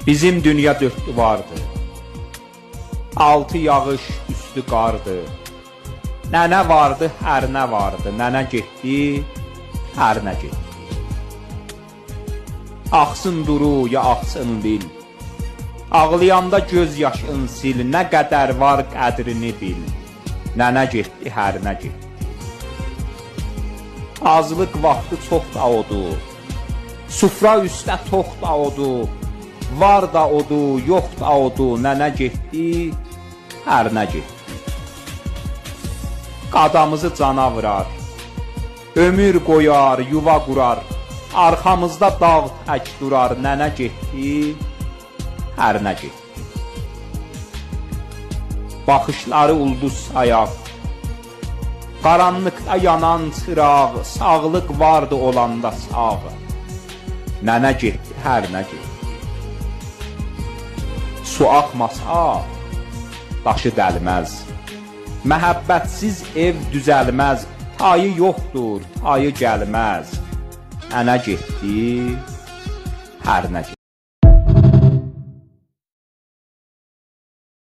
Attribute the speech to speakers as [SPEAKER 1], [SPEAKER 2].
[SPEAKER 1] Bizim dünya dört duvardı, altı yağış üstü qardı. Nənə vardı, hər nə vardı, nənə getdi, hər nə getdi. Axsın duru ya axsın bil, ağlayanda göz yaşın sil, nə qədər var qədrini bil. Nənə getdi, hər nə getdi. Azlıq vaxtı çox da odu, sufra üstə tox da odu, var da odu, yox da odu, nənə getdi, hər nə getdi. Qadamızı cana vurar, ömür qoyar, yuva qurar, arxamızda dağ tək durar, nənə getdi, hər nə getdi. Baxışları ulduz sayaq, qaranlıqda yanan çıraq, sağlıq vardı olanda sağ. Nənə getdi, hər nə getdi. Su axmasa, daşı dəlməz. Məhəbbətsiz ev düzəlməz. Tayı yoxdur, tayı gəlməz. Nənə getdi, hər nə getdi.